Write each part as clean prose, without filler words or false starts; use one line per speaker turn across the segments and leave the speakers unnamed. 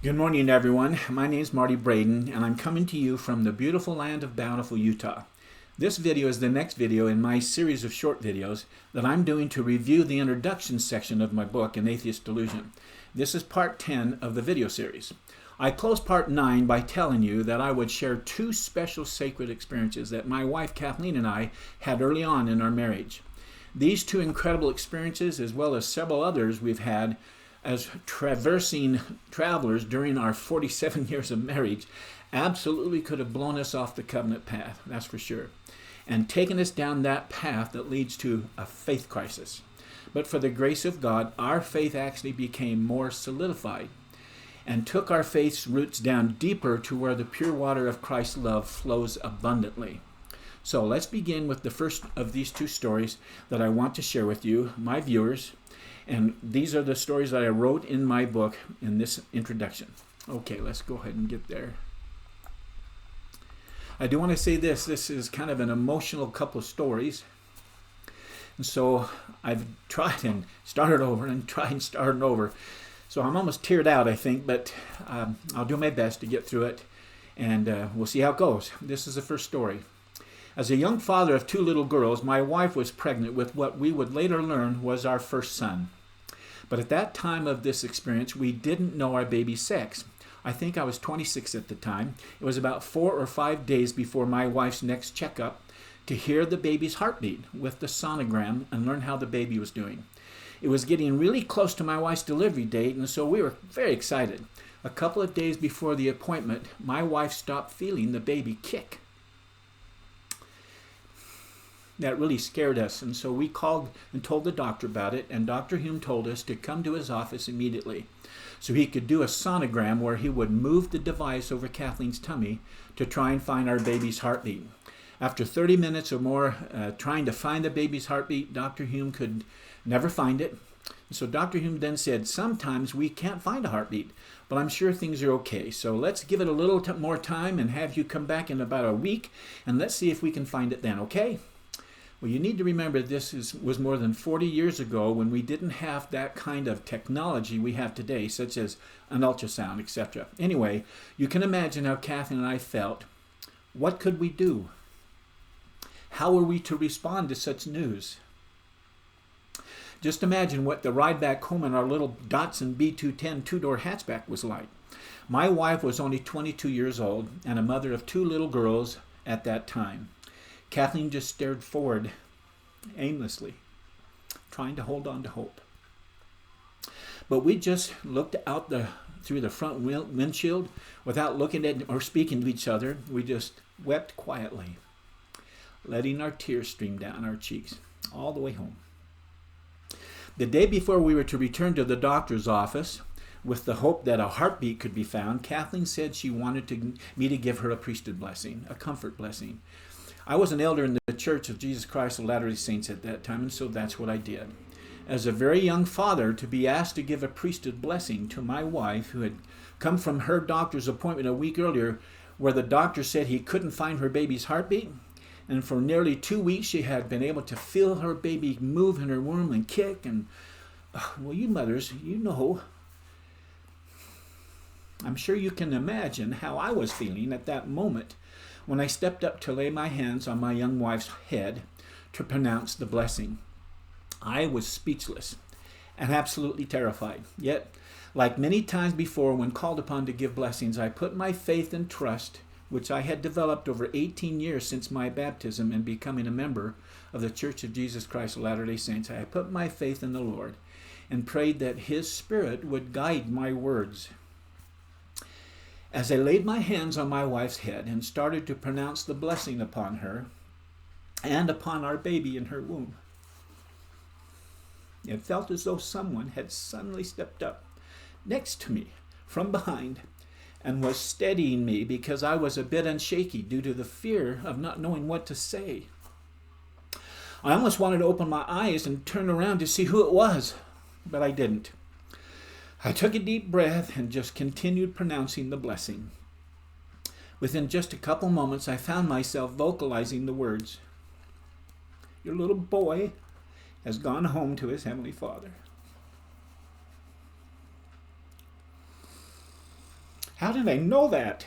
Good morning, everyone. My name is Marty Braden, and I'm coming to you from the beautiful land of Bountiful, Utah. This video is the next video in my series of short videos that I'm doing to review the introduction section of my book, An Atheist Delusion. This is part 10 of the video series. I closed part 9 by telling you that I would share two special sacred experiences that my wife Kathleen and I had early on in our marriage. These two incredible experiences, as well as several others we've had as traversing travelers during our 47 years of marriage, absolutely could have blown us off the covenant path, that's for sure, and taken us down that path that leads to a faith crisis. But for the grace of God, our faith actually became more solidified and took our faith's roots down deeper to where the pure water of Christ's love flows abundantly. So let's begin with the first of these two stories that I want to share with you, my viewers. And these are the stories that I wrote in my book in this introduction. Okay, let's go ahead and get there. I do want to say this is kind of an emotional couple of stories. And so I've tried and started over and tried and started over. So I'm almost teared out, I think, but I'll do my best to get through it. And we'll see how it goes. This is the first story. As a young father of two little girls, my wife was pregnant with what we would later learn was our first son. But at that time of this experience, we didn't know our baby's sex. I think I was 26 at the time. It was about 4 or 5 days before my wife's next checkup to hear the baby's heartbeat with the sonogram and learn how the baby was doing. It was getting really close to my wife's delivery date, and so we were very excited. A couple of days before the appointment, my wife stopped feeling the baby kick. That really scared us, and so we called and told the doctor about it, and Dr. Hume told us to come to his office immediately so he could do a sonogram where he would move the device over Kathleen's tummy to try and find our baby's heartbeat. After 30 minutes or more trying to find the baby's heartbeat, Dr. Hume could never find it. So Dr. Hume then said, sometimes we can't find a heartbeat, but I'm sure things are okay. So let's give it a little more time and have you come back in about a week, and let's see if we can find it then, okay? Well, you need to remember this was more than 40 years ago when we didn't have that kind of technology we have today, such as an ultrasound, etc. Anyway, you can imagine how Kathleen and I felt. What could we do? How were we to respond to such news? Just imagine what the ride back home in our little Datsun B210 two-door hatchback was like. My wife was only 22 years old and a mother of two little girls at that time. Kathleen just stared forward aimlessly, trying to hold on to hope. But we just looked out through the front windshield without looking at or speaking to each other. We just wept quietly, letting our tears stream down our cheeks all the way home. The day before we were to return to the doctor's office, with the hope that a heartbeat could be found, Kathleen said she wanted me to give her a priesthood blessing, a comfort blessing. I was an elder in the Church of Jesus Christ of Latter-day Saints at that time, and so that's what I did. As a very young father, to be asked to give a priesthood blessing to my wife, who had come from her doctor's appointment a week earlier, where the doctor said he couldn't find her baby's heartbeat, and for nearly 2 weeks she had been able to feel her baby move in her womb and kick, and, well, you mothers, you know. I'm sure you can imagine how I was feeling at that moment when I stepped up to lay my hands on my young wife's head to pronounce the blessing. I was speechless and absolutely terrified. Yet, like many times before when called upon to give blessings, I put my faith and trust, which I had developed over 18 years since my baptism and becoming a member of the Church of Jesus Christ of Latter-day Saints. I put my faith in the Lord and prayed that His Spirit would guide my words. As I laid my hands on my wife's head and started to pronounce the blessing upon her and upon our baby in her womb, it felt as though someone had suddenly stepped up next to me from behind and was steadying me because I was a bit unshaky due to the fear of not knowing what to say. I almost wanted to open my eyes and turn around to see who it was, but I didn't. I took a deep breath and just continued pronouncing the blessing. Within just a couple moments, I found myself vocalizing the words, "Your little boy has gone home to his Heavenly Father." How did I know that?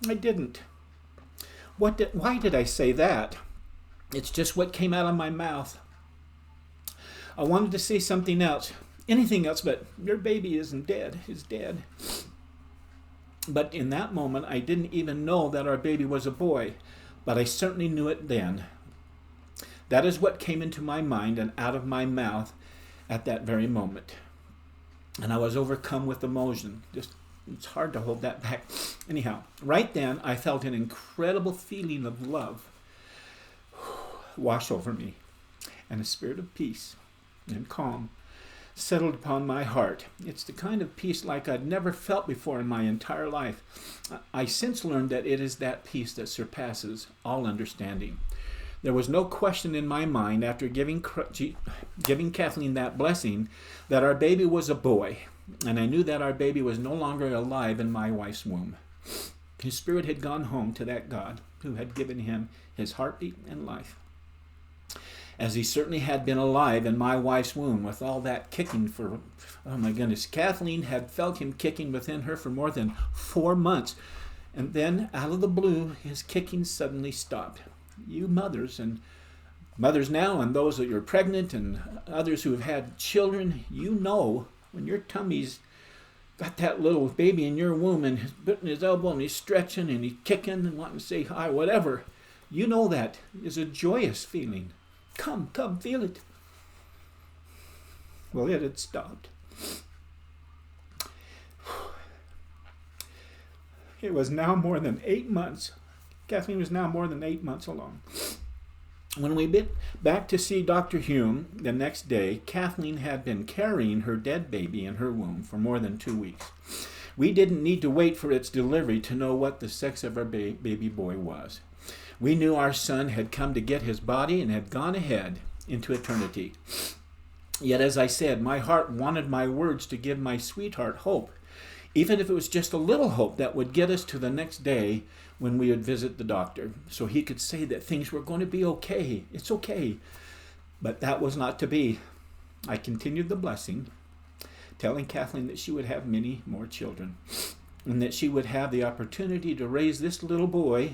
I didn't. Why did I say that? It's just what came out of my mouth. I wanted to say something else, anything else, but your baby is dead. But in that moment, I didn't even know that our baby was a boy, but I certainly knew it then. That is what came into my mind and out of my mouth at that very moment. And I was overcome with emotion. It's hard to hold that back. Anyhow, right then, I felt an incredible feeling of love wash over me, and a spirit of peace and calm settled upon my heart. It's the kind of peace like I'd never felt before in my entire life. I since learned that it is that peace that surpasses all understanding. There was no question in my mind after giving Kathleen that blessing that our baby was a boy, and I knew that our baby was no longer alive in my wife's womb. His spirit had gone home to that God who had given him his heartbeat and life, as he certainly had been alive in my wife's womb with all that kicking for, oh my goodness, Kathleen had felt him kicking within her for more than 4 months. And then, out of the blue, his kicking suddenly stopped. You mothers now, and those that are pregnant and others who have had children, you know when your tummy's got that little baby in your womb and he's putting his elbow and he's stretching and he's kicking and wanting to say hi, whatever. You know that is a joyous feeling. Come, feel it. Well, it had stopped. It was now more than 8 months. Kathleen was now more than 8 months along. When we went back to see Dr. Hume the next day, Kathleen had been carrying her dead baby in her womb for more than 2 weeks. We didn't need to wait for its delivery to know what the sex of our baby boy was. We knew our son had come to get his body and had gone ahead into eternity. Yet, as I said, my heart wanted my words to give my sweetheart hope, even if it was just a little hope that would get us to the next day when we would visit the doctor, so he could say that things were going to be okay. It's okay. But that was not to be. I continued the blessing, telling Kathleen that she would have many more children, and that she would have the opportunity to raise this little boy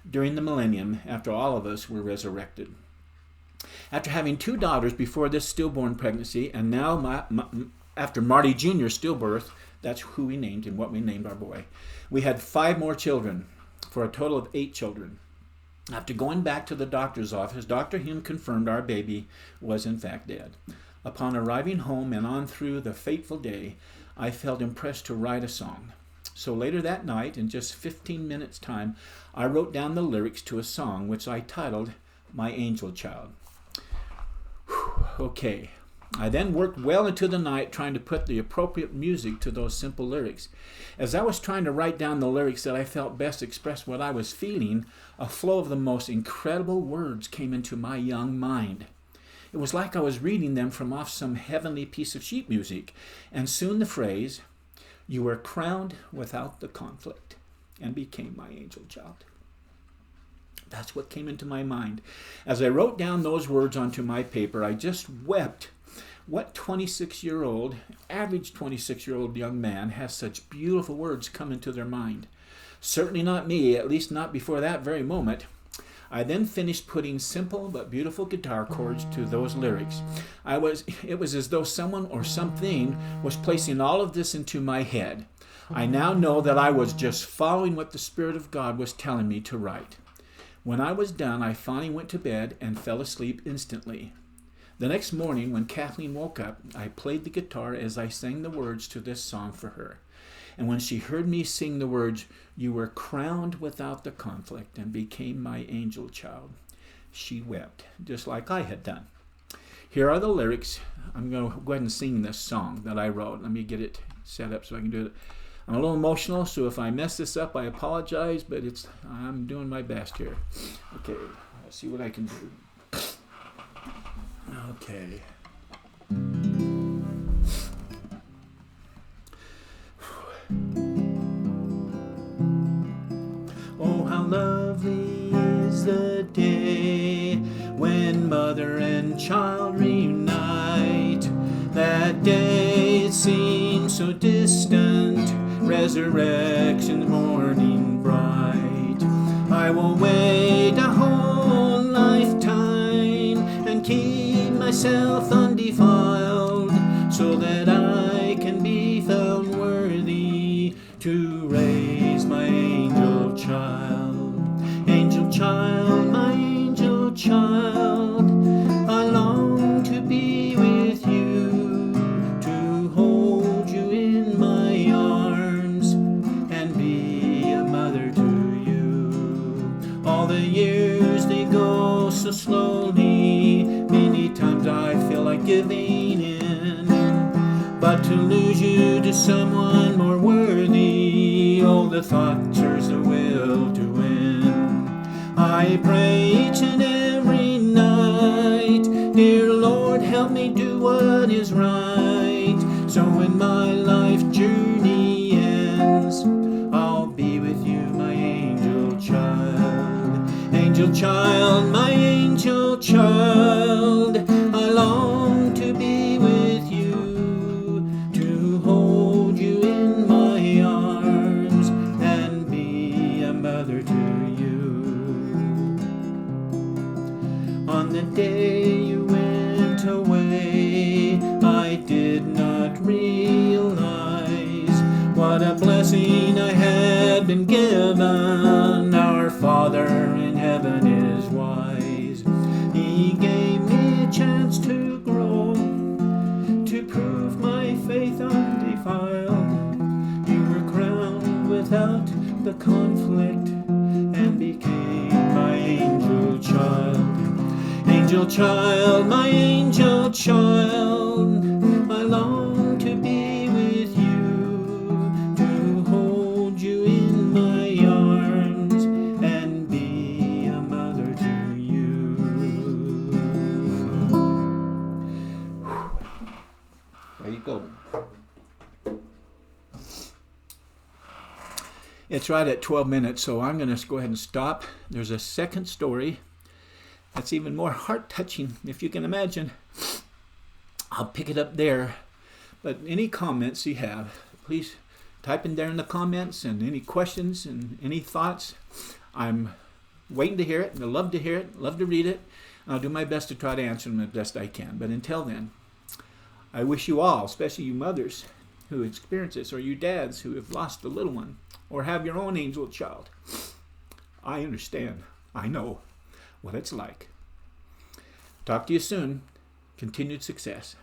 during the millennium after all of us were resurrected. After having 2 daughters before this stillborn pregnancy, and now after Marty Jr.'s stillbirth, that's who we named and what we named our boy, we had 5 more children, for a total of 8 children. After going back to the doctor's office, Dr. Hume confirmed our baby was in fact dead. Upon arriving home and on through the fateful day, I felt impressed to write a song. So later that night, in just 15 minutes' time, I wrote down the lyrics to a song which I titled My Angel Child. Okay. I then worked well into the night trying to put the appropriate music to those simple lyrics. As I was trying to write down the lyrics that I felt best expressed what I was feeling, a flow of the most incredible words came into my young mind. It was like I was reading them from off some heavenly piece of sheet music, and soon the phrase, "You were crowned without the conflict and became my angel child." That's what came into my mind. As I wrote down those words onto my paper, I just wept. What 26-year-old, average 26-year-old young man has such beautiful words come into their mind? Certainly not me, at least not before that very moment. I then finished putting simple but beautiful guitar chords to those lyrics. It was as though someone or something was placing all of this into my head. I now know that I was just following what the Spirit of God was telling me to write. When I was done, I finally went to bed and fell asleep instantly. The next morning, when Kathleen woke up, I played the guitar as I sang the words to this song for her. And when she heard me sing the words, "You were crowned without the conflict and became my angel child," she wept, just like I had done. Here are the lyrics. I'm going to go ahead and sing this song that I wrote. Let me get it set up so I can do it. I'm a little emotional, so if I mess this up, I apologize, but I'm doing my best here. Okay, let's see what I can do. Okay. Oh, how lovely is the day when mother and child reunite. That day it seems so distant, resurrection morning bright. I will wait a whole lifetime and keep myself undefiled, so that I can be found worthy to raise my angel child. Angel child, my angel child, I long to be with you, to hold you in my arms and be a mother to you. All the years they go so slowly, many times I feel like giving in, but to lose you to someone more worthy, oh, the thought turns the will to win. I pray each and every night, dear Lord, help me do what is right, so when my life journey ends, I'll be with you, my angel child. Angel child, my angel child, I long to be with you, to hold you in my arms and be a mother to you. On the day you went away, I did not realize what a blessing I had been given. Our Father in heaven is wise. He gave me a chance to grow, to prove my faith undefiled. You were crowned without the conflict and became my angel child. Angel child, my angel child, I long to be with you, to hold you in my arms and be a mother to you. There you go. It's right at 12 minutes, so I'm going to go ahead and stop. There's a second story that's even more heart-touching, if you can imagine. I'll pick it up there. But any comments you have, please type in there in the comments, and any questions and any thoughts. I'm waiting to hear it, and I love to hear it, love to read it. I'll do my best to try to answer them as best I can. But until then, I wish you all, especially you mothers who experience this, or you dads who have lost a little one, or have your own angel child. I understand. I know what it's like. Talk to you soon. Continued success.